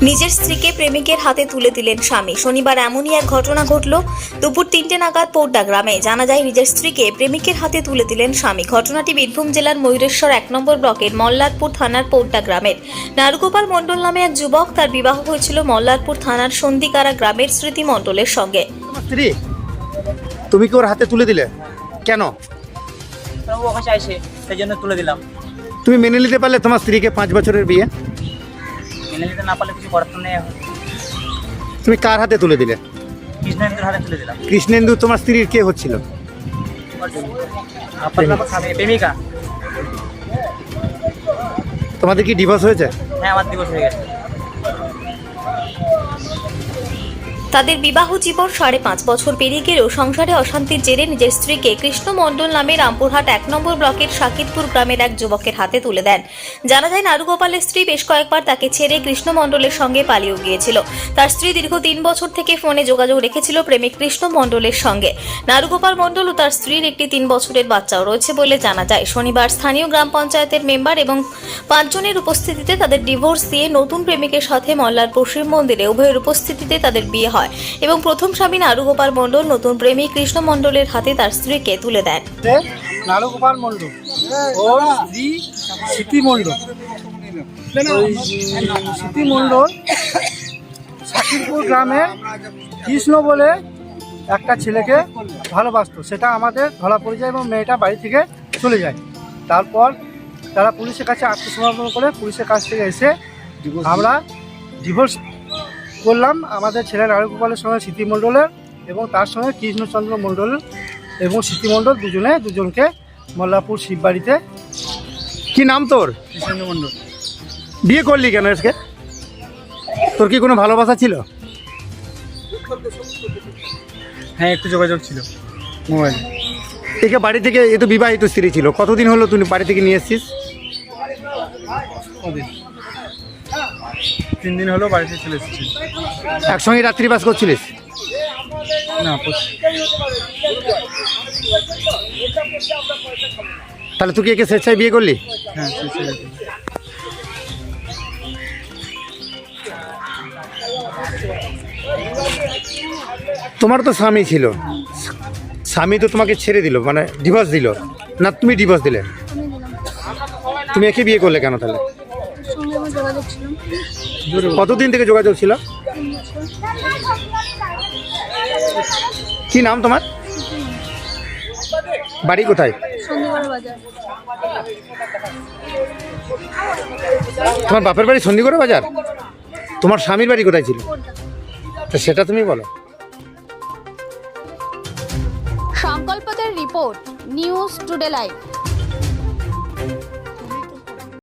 নিজের স্ত্রীকে প্রেমিকের হাতে তুলে দিলেন স্বামী। শনিবার এমনই এক ঘটনা ঘটল দুপুর 3টে নাগাদ পোড্ডা গ্রামে। জানা যায় নিজের স্ত্রীকে প্রেমিকের হাতে তুলে দিলেন স্বামী। ঘটনাটি বীরভূম জেলার ময়ূরেশ্বর 1 নম্বর ব্লকের মল্লারপুর থানার পোড্ডা গ্রামের। নারুগোপাল মণ্ডল নামে এক যুবক, তার বিবাহ হয়েছিল মল্লারপুর থানার সন্ধিকারা গ্রামের স্মৃতি মণ্ডলের সঙ্গে। স্ত্রী, তুমি কি ওর হাতে তুলে দিলে কেন? ও ওকে চাইছে, সেই জন্য তুলে দিলাম। তুমি মেনে নিতে পারলে তোমার স্ত্রীকে 5 বছরের বিয়ে? মেনে নিতে না পারলে কিছু করার তো নেই। তুমি কার হাতে তুলে দিলে? কৃষ্ণেন্দুর হাতে তুলে দিলাম। কৃষ্ণেন্দু তোমার স্ত্রীর কে হচ্ছিল? প্রেমিকা। তোমাদের কি ডিভোর্স হয়েছে? হ্যাঁ, আমার দিবস হয়ে গেছে। তাদের বিবাহ জীবন 5.5 বছর পেরিয়ে গেলেও সংসারে অশান্তির জেরে নিজের স্ত্রীকে কৃষ্ণ মণ্ডল নামে রামপুরহাট 1 নম্বর ব্লকের সাকিতপুর গ্রামের এক যুবকের হাতে তুলে দেন। জানা যায় নারুগোপালের স্ত্রী বেশ কয়েকবার তাকে ছেড়ে কৃষ্ণ মণ্ডলের সঙ্গে পালিয়ে গিয়েছিল। তার স্ত্রী দীর্ঘ 3 বছর থেকে ফোনে যোগাযোগ রেখেছিল প্রেমিক কৃষ্ণ মণ্ডলের সঙ্গে। নারুগোপাল মণ্ডল ও তার স্ত্রীর একটি 3 বছরের বাচ্চাও রয়েছে বলে জানা যায়। শনিবার স্থানীয় গ্রাম পঞ্চায়েতের মেম্বার এবং 5 জনের উপস্থিতিতে তাদের ডিভোর্স দিয়ে নতুন প্রেমিকের সাথে মল্লারপুর শিব মন্দিরে উভয়ের উপস্থিতিতে তাদের বিয়ে হয় এবং প্রথম স্বামী নারুগোপাল মণ্ডল নতুন প্রেমিক কৃষ্ণ মণ্ডলের হাতে তার স্ত্রীকে তুলে দেন। নারুগোপাল মণ্ডল ও স্ত্রী স্মৃতি মণ্ডল। ওই স্মৃতি মণ্ডল সাকিরপুর গ্রামে কৃষ্ণ বলে একটা ছেলেকে ভালোবাসতো। সেটা আমাদের ধরা পড়ে যায় এবং মেয়েটা বাড়ি থেকে চলে যায়। তারপর তারা পুলিশের কাছে আত্মসমর্পণ করে পুলিশের কাছ থেকে এসে আমরা ডিভোর্স করলাম। আমাদের ছেলে নারুগোপালের সঙ্গে স্মৃতি মণ্ডলের এবং তার সঙ্গে কৃষ্ণচন্দ্র মণ্ডল এবং স্মৃতি মণ্ডল দুজনকে মল্লারপুর শিববাড়িতে। কি নাম তোর? কৃষ্ণেন্দু মণ্ডল। বিয়ে করলি কেন আজকে? তোর কি কোনো ভালোবাসা ছিল? হ্যাঁ, একটু যোগাযোগ ছিল মোবাইলে। একে বাড়ি থেকে, এ তো বিবাহিত স্ত্রী ছিল, কতদিন হলো তুই বাড়ি থেকে নিয়ে এসছিস? 3 দিন হলো বাড়িতে চলে এসেছি। একসঙ্গে রাত্রিবাস করছিলিস? না, তাহলে তুই কি একে স্বেচ্ছায় বিয়ে করলি? হ্যাঁ, তোমার তো স্বামী ছিল, স্বামী তো তোমাকে ছেড়ে দিল, মানে ডিভোর্স দিল না? তুমি ডিভোর্স দিলে? তুমি একে বিয়ে করলে কেন তাহলে? কতদিন থেকে যোগাযোগ ছিল? কি নাম তোমার? বাড়ি কোথায়? তোমার বাপের বাড়ি সন্ধিগড়া বাজার? তোমার স্বামীর বাড়ি কোথায় ছিল? তো সেটা তুমি বলো। সংকল্পদের রিপোর্ট, নিউজ টুডে লাইভ।